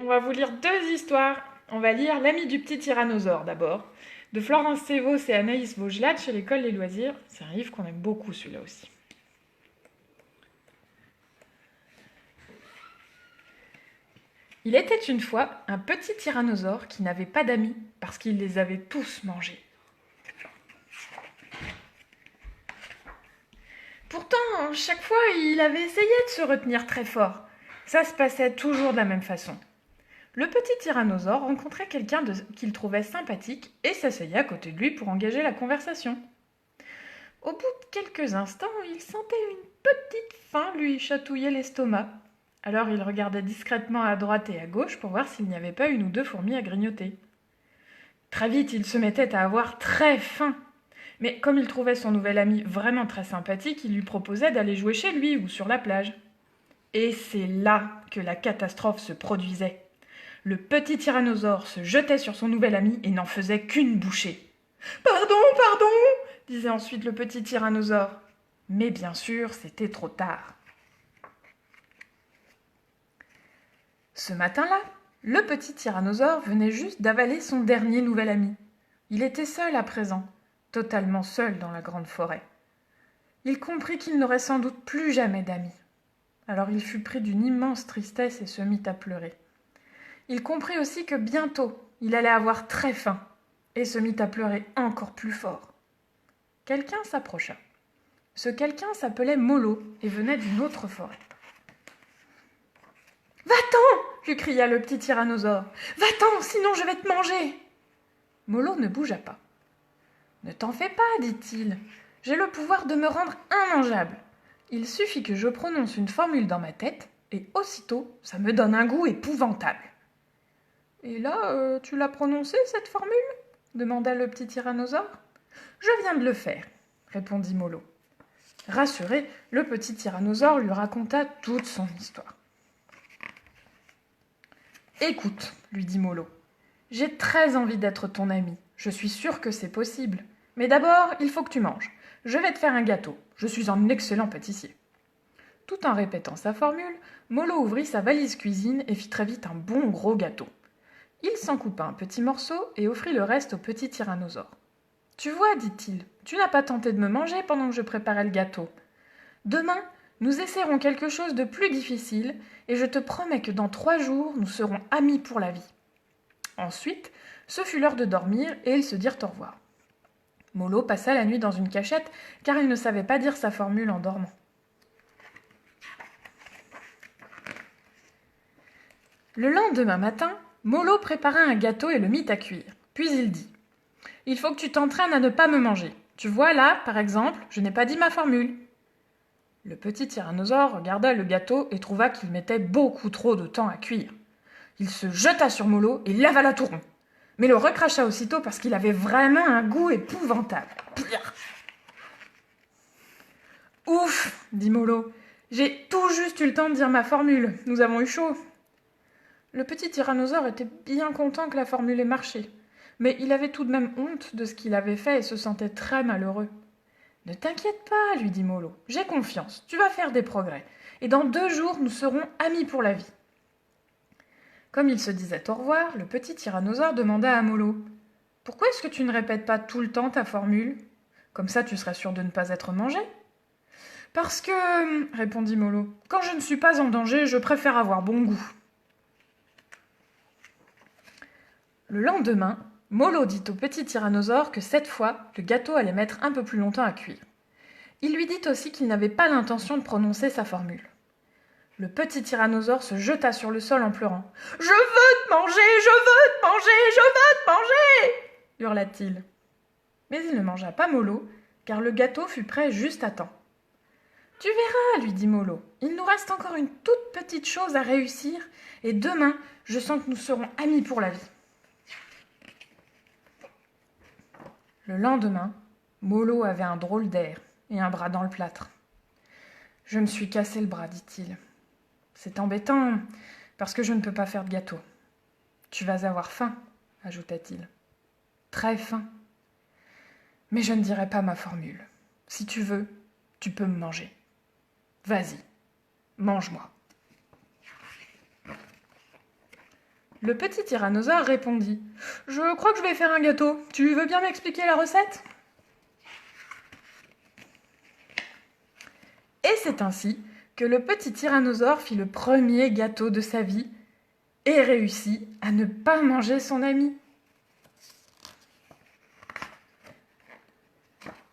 va vous lire deux histoires. On va lire L'ami du petit tyrannosaure d'abord, de Florence Sévos et Anaïs Vaugelat chez l'École des loisirs. C'est un livre qu'on aime beaucoup, celui-là aussi. Il était une fois un petit tyrannosaure qui n'avait pas d'amis parce qu'il les avait tous mangés. Pourtant, chaque fois, il avait essayé de se retenir très fort. Ça se passait toujours de la même façon. Le petit tyrannosaure rencontrait quelqu'un qu'il trouvait sympathique et s'asseyait à côté de lui pour engager la conversation. Au bout de quelques instants, il sentait une petite faim lui chatouiller l'estomac. Alors il regardait discrètement à droite et à gauche pour voir s'il n'y avait pas une ou deux fourmis à grignoter. Très vite, il se mettait à avoir très faim. Mais comme il trouvait son nouvel ami vraiment très sympathique, il lui proposait d'aller jouer chez lui ou sur la plage. Et c'est là que la catastrophe se produisait. Le petit tyrannosaure se jetait sur son nouvel ami et n'en faisait qu'une bouchée. « Pardon, pardon !» disait ensuite le petit tyrannosaure. Mais bien sûr, c'était trop tard. Ce matin-là, le petit tyrannosaure venait juste d'avaler son dernier nouvel ami. Il était seul à présent, totalement seul dans la grande forêt. Il comprit qu'il n'aurait sans doute plus jamais d'amis. Alors il fut pris d'une immense tristesse et se mit à pleurer. Il comprit aussi que bientôt, il allait avoir très faim et se mit à pleurer encore plus fort. Quelqu'un s'approcha. Ce quelqu'un s'appelait Molo et venait d'une autre forêt. « Va-t'en !» lui cria le petit tyrannosaure. « Va-t'en, sinon je vais te manger !» Molo ne bougea pas. « Ne t'en fais pas, dit-il. J'ai le pouvoir de me rendre immangeable. Il suffit que je prononce une formule dans ma tête et aussitôt, ça me donne un goût épouvantable. » « Et là, tu l'as prononcée, cette formule ?» demanda le petit tyrannosaure. « Je viens de le faire, » répondit Molo. Rassuré, le petit tyrannosaure lui raconta toute son histoire. « Écoute, lui dit Molo, j'ai très envie d'être ton ami. Je suis sûre que c'est possible. Mais d'abord, il faut que tu manges. Je vais te faire un gâteau. Je suis un excellent pâtissier. » Tout en répétant sa formule, Molo ouvrit sa valise cuisine et fit très vite un bon gros gâteau. Il s'en coupa un petit morceau et offrit le reste au petit tyrannosaure. « Tu vois, dit-il, tu n'as pas tenté de me manger pendant que je préparais le gâteau. Demain, nous essaierons quelque chose de plus difficile et je te promets que dans 3 jours, nous serons amis pour la vie. » Ensuite, ce fut l'heure de dormir et ils se dirent au revoir. Molo passa la nuit dans une cachette car il ne savait pas dire sa formule en dormant. Le lendemain matin, Molo prépara un gâteau et le mit à cuire. Puis il dit « Il faut que tu t'entraînes à ne pas me manger. Tu vois là, par exemple, je n'ai pas dit ma formule. » Le petit tyrannosaure regarda le gâteau et trouva qu'il mettait beaucoup trop de temps à cuire. Il se jeta sur Molo et l'avala tout rond. Mais le recracha aussitôt parce qu'il avait vraiment un goût épouvantable. « Ouf !» dit Molo. « J'ai tout juste eu le temps de dire ma formule. Nous avons eu chaud. » Le petit tyrannosaure était bien content que la formule ait marché, mais il avait tout de même honte de ce qu'il avait fait et se sentait très malheureux. « Ne t'inquiète pas, lui dit Molo, j'ai confiance, tu vas faire des progrès, et dans 2 jours nous serons amis pour la vie. » Comme il se disait au revoir, le petit tyrannosaure demanda à Molo « Pourquoi est-ce que tu ne répètes pas tout le temps ta formule? Comme ça tu serais sûr de ne pas être mangé. »« Parce que, répondit Molo, quand je ne suis pas en danger, je préfère avoir bon goût. » Le lendemain, Molo dit au petit tyrannosaure que cette fois, le gâteau allait mettre un peu plus longtemps à cuire. Il lui dit aussi qu'il n'avait pas l'intention de prononcer sa formule. Le petit tyrannosaure se jeta sur le sol en pleurant. « Je veux te manger, je veux te manger, je veux te manger !» hurla-t-il. Mais il ne mangea pas Molo, car le gâteau fut prêt juste à temps. « Tu verras, lui dit Molo, il nous reste encore une toute petite chose à réussir, et demain, je sens que nous serons amis pour la vie. » Le lendemain, Molo avait un drôle d'air et un bras dans le plâtre. « Je me suis cassé le bras, dit-il. C'est embêtant, parce que je ne peux pas faire de gâteau. Tu vas avoir faim, ajouta-t-il. Très faim. Mais je ne dirai pas ma formule. Si tu veux, tu peux me manger. Vas-y, mange-moi. » Le petit tyrannosaure répondit: « Je crois que je vais faire un gâteau. Tu veux bien m'expliquer la recette ?» Et c'est ainsi que le petit tyrannosaure fit le premier gâteau de sa vie et réussit à ne pas manger son ami.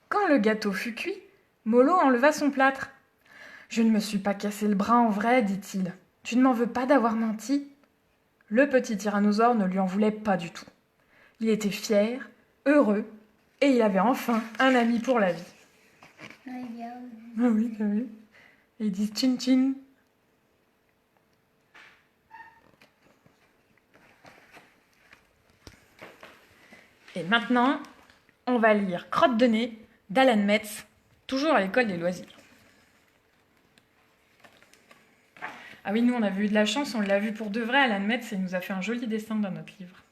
Quand le gâteau fut cuit, Molo enleva son plâtre. « Je ne me suis pas cassé le bras en vrai, dit-il. Tu ne m'en veux pas d'avoir menti ?» Le petit tyrannosaure ne lui en voulait pas du tout. Il était fier, heureux, et il avait enfin un ami pour la vie. Ah oui, t'as vu. Et ils disent chin chin. Et maintenant, on va lire Crotte de nez d'Alan Metz, toujours à l'école des loisirs. Ah oui, nous on avait eu de la chance, on l'a vu pour de vrai, Alan Metz, et il nous a fait un joli dessin dans notre livre.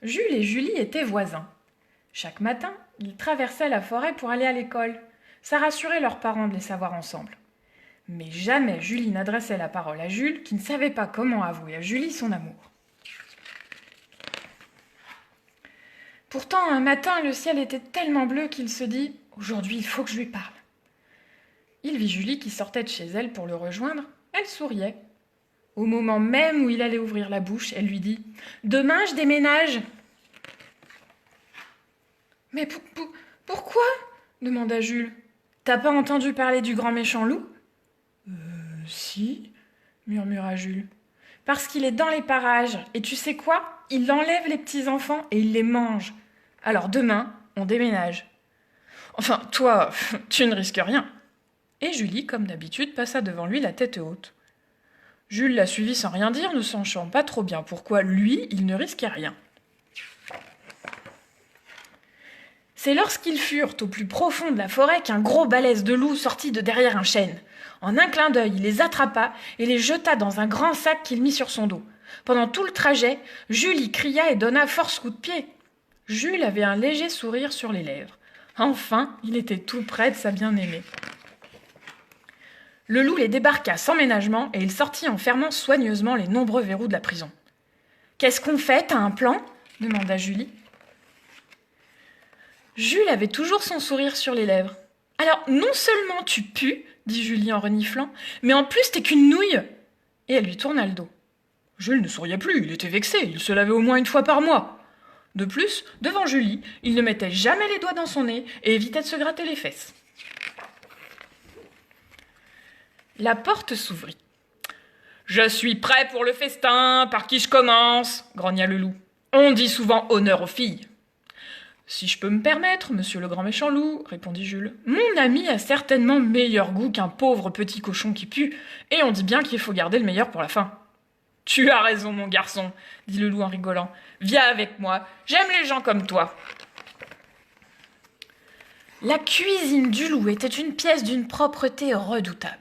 Jules et Julie étaient voisins. Chaque matin, ils traversaient la forêt pour aller à l'école. Ça rassurait leurs parents de les savoir ensemble. Mais jamais Julie n'adressait la parole à Jules, qui ne savait pas comment avouer à Julie son amour. Pourtant, un matin, le ciel était tellement bleu qu'il se dit « Aujourd'hui, il faut que je lui parle ». Il vit Julie qui sortait de chez elle pour le rejoindre. Elle souriait. Au moment même où il allait ouvrir la bouche, elle lui dit « Demain, je déménage !»« Mais pourquoi ?» demanda Jules. « T'as pas entendu parler du grand méchant loup ?»« Si, murmura Jules. « Parce qu'il est dans les parages, et tu sais quoi ? Il enlève les petits-enfants et il les mange. Alors demain, on déménage. Enfin, toi, tu ne risques rien. » Et Julie, comme d'habitude, passa devant lui la tête haute. Jules la suivit sans rien dire, ne sachant pas trop bien pourquoi, lui, il ne risquait rien. C'est lorsqu'ils furent au plus profond de la forêt qu'un gros balèze de loup sortit de derrière un chêne. En un clin d'œil, il les attrapa et les jeta dans un grand sac qu'il mit sur son dos. Pendant tout le trajet, Jules y cria et donna force coups de pied. Jules avait un léger sourire sur les lèvres. Enfin, il était tout près de sa bien-aimée. Le loup les débarqua sans ménagement et il sortit en fermant soigneusement les nombreux verrous de la prison. « Qu'est-ce qu'on fait ? T'as un plan ?» demanda Julie. Jules avait toujours son sourire sur les lèvres. « Alors, non seulement tu pues, dit Julie en reniflant, mais en plus t'es qu'une nouille !» Et elle lui tourna le dos. Jules ne souriait plus, il était vexé, il se lavait au moins une fois par mois. De plus, devant Julie, il ne mettait jamais les doigts dans son nez et évitait de se gratter les fesses. La porte s'ouvrit. « Je suis prêt pour le festin, par qui je commence ?» grogna le loup. « On dit souvent honneur aux filles. »« Si je peux me permettre, monsieur le grand méchant loup, répondit Jules, mon ami a certainement meilleur goût qu'un pauvre petit cochon qui pue, et on dit bien qu'il faut garder le meilleur pour la fin. »« Tu as raison, mon garçon, dit le loup en rigolant. Viens avec moi, j'aime les gens comme toi. » La cuisine du loup était une pièce d'une propreté redoutable.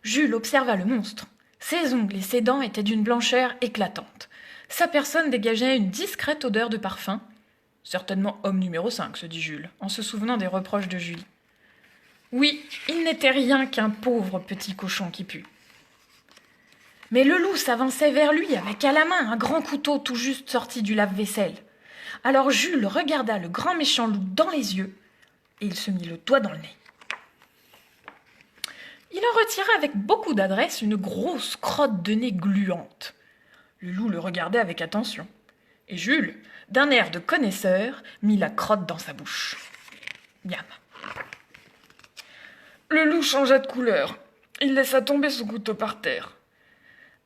Jules observa le monstre. Ses ongles et ses dents étaient d'une blancheur éclatante. Sa personne dégageait une discrète odeur de parfum. Certainement homme numéro 5, se dit Jules, en se souvenant des reproches de Julie. Oui, il n'était rien qu'un pauvre petit cochon qui pue. Mais le loup s'avançait vers lui avec à la main un grand couteau tout juste sorti du lave-vaisselle. Alors Jules regarda le grand méchant loup dans les yeux et il se mit le doigt dans le nez. Il en retira avec beaucoup d'adresse une grosse crotte de nez gluante. Le loup le regardait avec attention. Et Jules, d'un air de connaisseur, mit la crotte dans sa bouche. Miam. Le loup changea de couleur. Il laissa tomber son couteau par terre.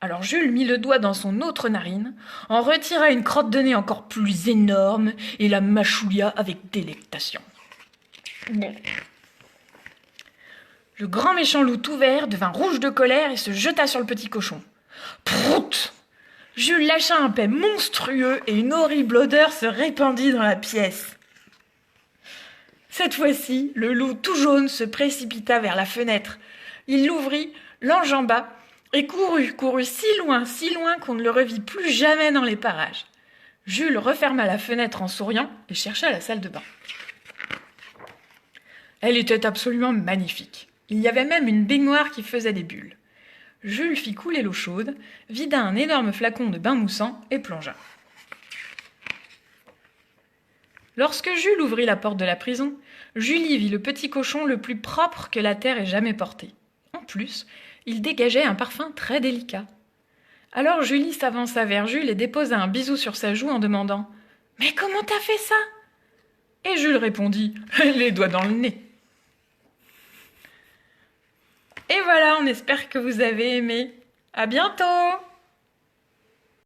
Alors Jules mit le doigt dans son autre narine, en retira une crotte de nez encore plus énorme et la mâchouilla avec délectation. Bon. Le grand méchant loup tout vert devint rouge de colère et se jeta sur le petit cochon. Prout ! Jules lâcha un paix monstrueux et une horrible odeur se répandit dans la pièce. Cette fois-ci, le loup tout jaune se précipita vers la fenêtre. Il l'ouvrit, l'enjamba et courut si loin qu'on ne le revit plus jamais dans les parages. Jules referma la fenêtre en souriant et chercha la salle de bain. Elle était absolument magnifique. Il y avait même une baignoire qui faisait des bulles. Jules fit couler l'eau chaude, vida un énorme flacon de bain moussant et plongea. Lorsque Jules ouvrit la porte de la prison, Julie vit le petit cochon le plus propre que la terre ait jamais porté. En plus, il dégageait un parfum très délicat. Alors Julie s'avança vers Jules et déposa un bisou sur sa joue en demandant « Mais comment t'as fait ça ?» Et Jules répondit « Les doigts dans le nez !» Et voilà, on espère que vous avez aimé. À bientôt!